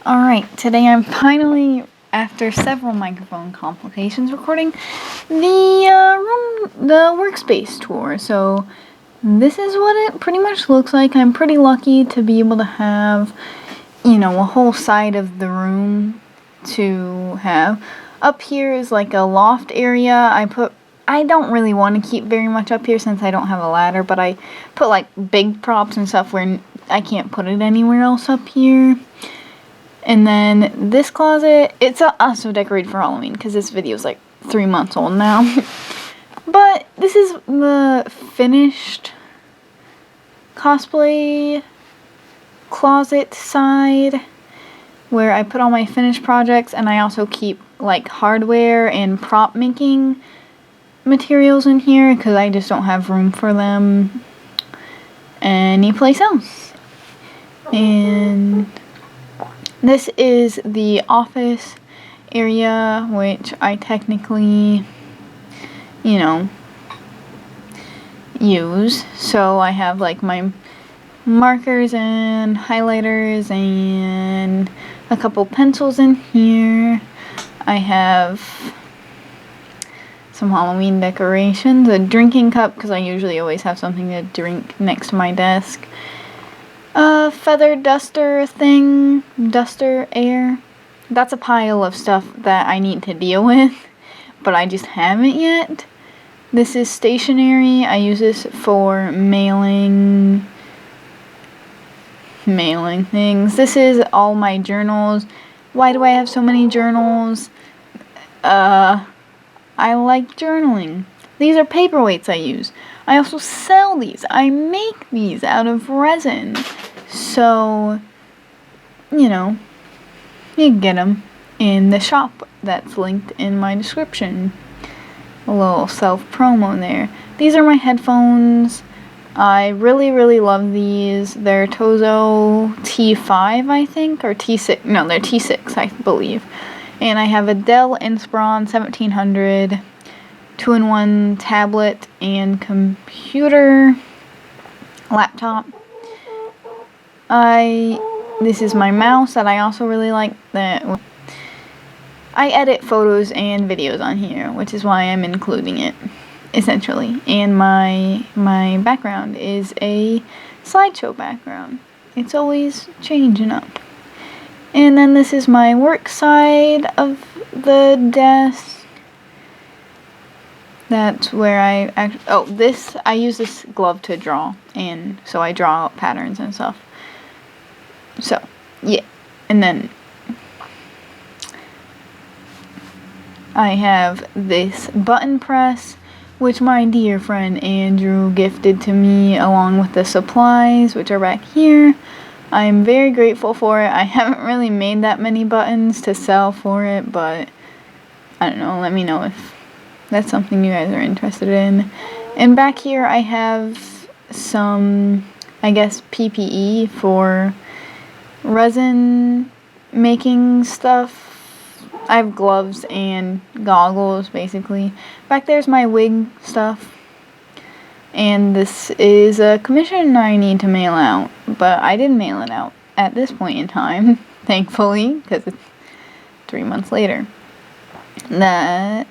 Alright, today I'm finally, after several microphone complications, recording the workspace tour. So this is what it pretty much looks like. I'm pretty lucky to be able to have, a whole side of the room to have. Up here is like a loft area. I don't really want to keep very much up here since I don't have a ladder, but I put like big props and stuff where I can't put it anywhere else up here. And then this closet, it's also decorated for Halloween because this video is like 3 months old now. But this is the finished cosplay closet side where I put all my finished projects, and I also keep like hardware and prop making materials in here because I just don't have room for them anyplace else. And this is the office area, which I technically, use. So I have like my markers and highlighters and a couple pencils in here. I have some Halloween decorations, a drinking cup because I usually always have something to drink next to my desk. A feather duster air. That's a pile of stuff that I need to deal with, but I just haven't yet. This is stationery. I use this for mailing things. This is all my journals. Why do I have so many journals? I like journaling. These are paperweights I use. I also sell these. I make these out of resin. So, you can get them in the shop that's linked in my description. A little self-promo there. These are my headphones. I really, really love these. They're Tozo T5, I think, or T6. No, they're T6, I believe. And I have a Dell Inspiron 1700 2-in-1 tablet and computer laptop. This is my mouse that I also really like. That I edit photos and videos on here, which is why I'm including it, essentially. And my background is a slideshow background. It's always changing up. And then this is my work side of the desk. That's where I use this glove to draw, and so I draw out patterns and stuff. So, yeah. And then I have this button press, which my dear friend Andrew gifted to me along with the supplies, which are back here. I am very grateful for it. I haven't really made that many buttons to sell for it, but I don't know. Let me know if that's something you guys are interested in. And back here I have some, I guess, PPE for resin making stuff. I have gloves and goggles, basically. Back there's my wig stuff. And this is a commission I need to mail out, but I didn't mail it out at this point in time, thankfully, because it's 3 months later. I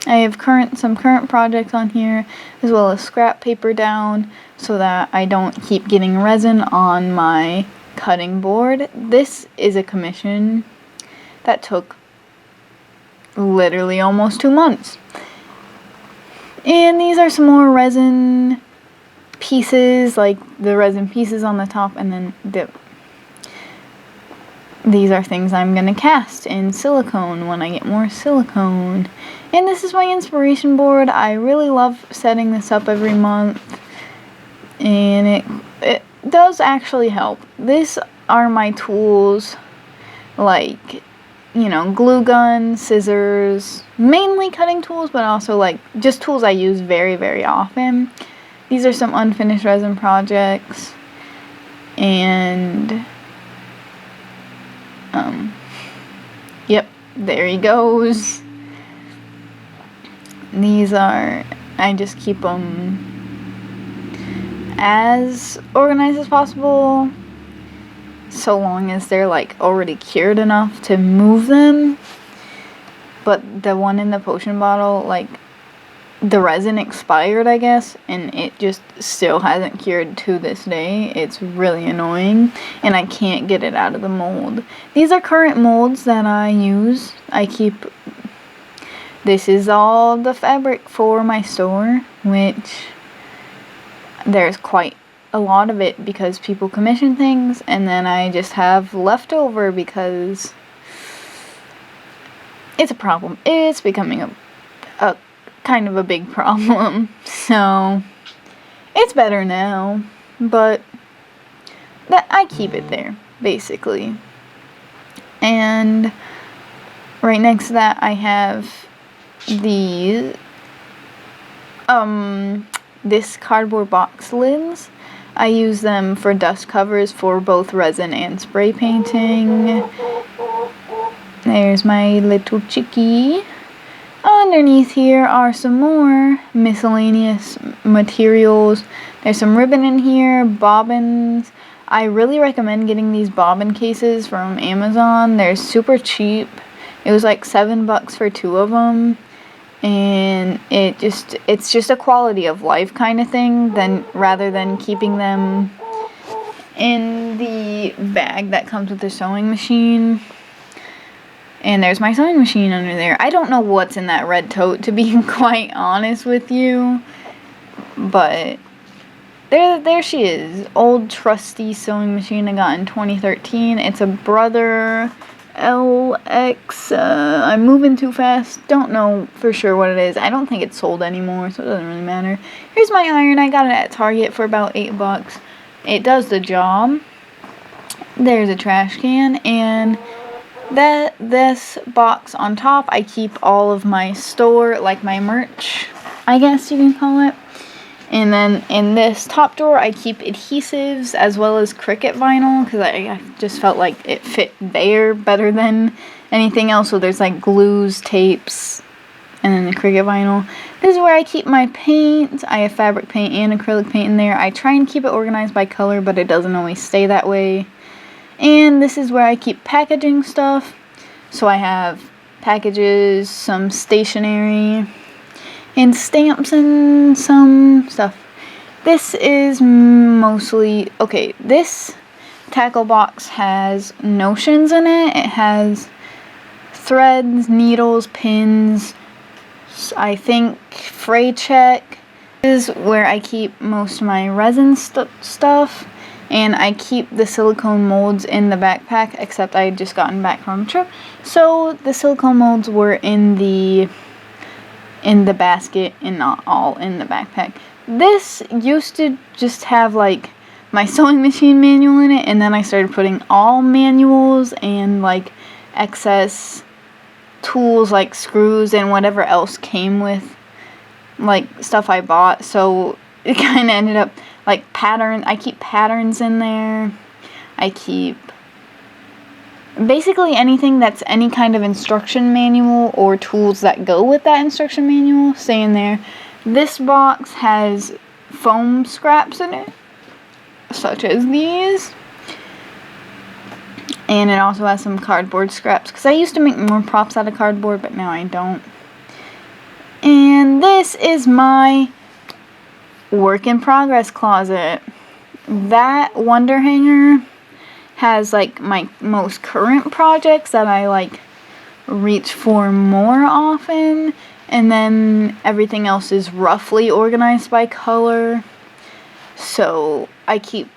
have some current projects on here, as well as scrap paper down, so that I don't keep getting resin on my cutting board. This is a commission that took literally almost 2 months. And these are some more resin pieces, like the resin pieces on the top, and then these are things I'm going to cast in silicone when I get more silicone. And this is my inspiration board. I really love setting this up every month. And it does actually help. These are my tools, like, glue gun, scissors, mainly cutting tools, but also like just tools I use very, very often. These are some unfinished resin projects. And yep, there he goes. I just keep them as organized as possible. so long as they're like already cured enough to move them. But the one in the potion bottle, like, the resin expired, I guess, and it just still hasn't cured to this day. It's really annoying, and I can't get it out of the mold. These are current molds that I use. This is all the fabric for my store, which there's quite a lot of it because people commission things, and then I just have leftover because it's a problem. It's becoming a kind of a big problem. So it's better now, but I keep it there basically. And right next to that I have these this cardboard box lids. I use them for dust covers for both resin and spray painting. There's my little chickie. Underneath here are some more miscellaneous materials. There's some ribbon in here, bobbins. I really recommend getting these bobbin cases from Amazon. They're super cheap. It was like $7 for 2 of them. And it's just a quality of life kind of thing, rather than keeping them in the bag that comes with the sewing machine. And there's my sewing machine under there. I don't know what's in that red tote, to be quite honest with you. But there she is. Old trusty sewing machine I got in 2013. It's a Brother LX. I'm moving too fast. Don't know for sure what it is. I don't think it's sold anymore, so it doesn't really matter. Here's my iron. I got it at Target for about $8. It does the job. There's a trash can, and this box on top, I keep all of my store, like my merch, I guess you can call it. And then in this top drawer, I keep adhesives as well as Cricut vinyl, because I just felt like it fit there better than anything else. So there's like glues, tapes, and then the Cricut vinyl. This is where I keep my paint. I have fabric paint and acrylic paint in there. I try and keep it organized by color, but it doesn't always stay that way. And this is where I keep packaging stuff. So I have packages, some stationery, and stamps and some stuff. This is mostly, okay, this tackle box has notions in it. It has threads, needles, pins, I think fray check. This is where I keep most of my resin stuff. And I keep the silicone molds in the backpack, except I had just gotten back from a trip. So the silicone molds were in the basket and not all in the backpack. This used to just have like my sewing machine manual in it, and then I started putting all manuals and like excess tools like screws and whatever else came with like stuff I bought. So it kind of ended up like I keep patterns in there. I keep basically anything that's any kind of instruction manual or tools that go with that instruction manual stay in there. This box has foam scraps in it, such as these. And it also has some cardboard scraps, because I used to make more props out of cardboard, but now I don't. And this is my work in progress closet. That wonder hanger has like my most current projects that I like reach for more often, and then everything else is roughly organized by color. So I keep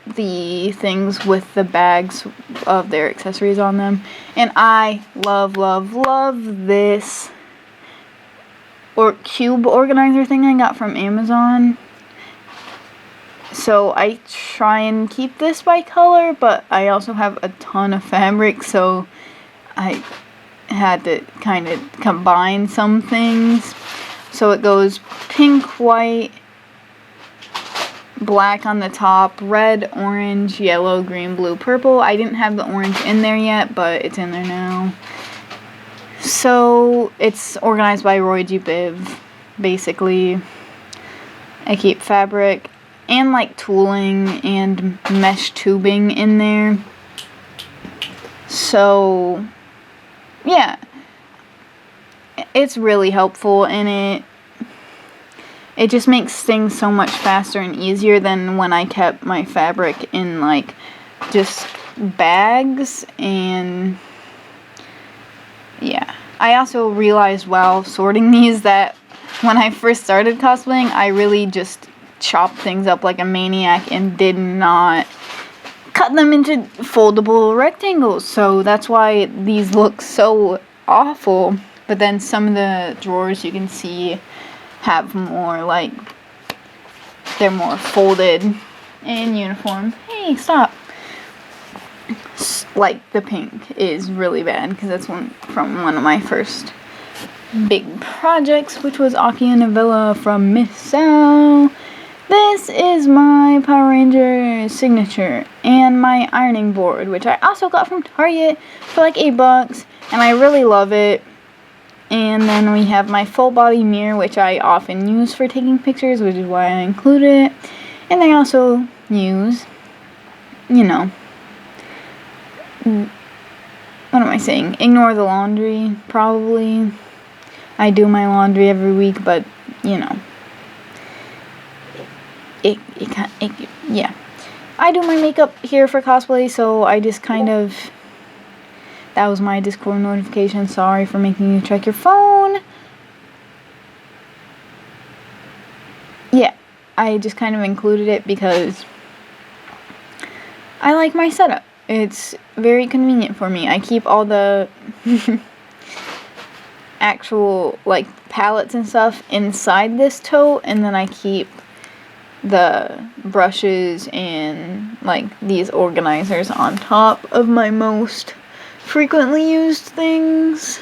the things with the bags of their accessories on them. And I love this cube organizer thing I got from Amazon. So I try and keep this by color, but I also have a ton of fabric, so I had to kind of combine some things. So it goes pink, white, black on the top, red, orange, yellow, green, blue, purple. I didn't have the orange in there yet, but it's in there now. So it's organized by Roy G. Biv, basically. I keep fabric and like tooling and mesh tubing in there. So, yeah. It's really helpful, and it just makes things so much faster and easier than when I kept my fabric in, like, just bags. And yeah, I also realized while sorting these that when I first started cosplaying, I really just chopped things up like a maniac and did not cut them into foldable rectangles. So that's why these look so awful. But then some of the drawers you can see have more, like, they're more folded and uniform. Hey, stop. Like, the pink is really bad because that's from one of my first big projects, which was Aki and Avila from Miss Sao. This is my Power Ranger signature and my ironing board, which I also got from Target for like $8, and I really love it. And then we have my full body mirror, which I often use for taking pictures, which is why I included it. And I also use, you know, what am I saying? Ignore the laundry, probably. I do my laundry every week, but, you know, yeah. I do my makeup here for cosplay, so I just kind of, that was my Discord notification. Sorry for making you check your phone. Yeah, I just kind of included it because I like my setup. It's very convenient for me. I keep all the actual, like, palettes and stuff inside this tote, and then I keep the brushes and, like, these organizers on top of my most frequently used things.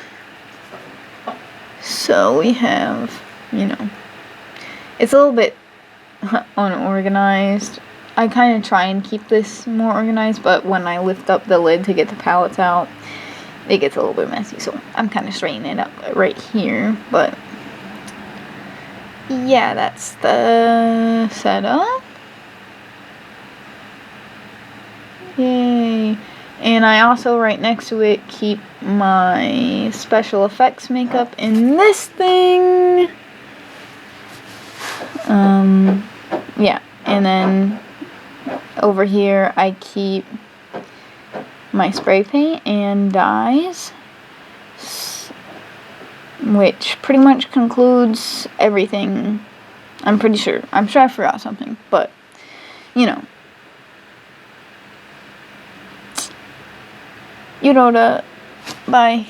So we have, you know, it's a little bit unorganized. I kind of try and keep this more organized, but when I lift up the lid to get the palettes out, it gets a little bit messy. So I'm kind of straightening it up right here. But yeah, that's the setup. Yay. And I also, right next to it, keep my special effects makeup in this thing. Yeah. And then over here, I keep my spray paint and dyes, which pretty much concludes everything. I'm pretty sure. I'm sure I forgot something, but, you know. You know, bye.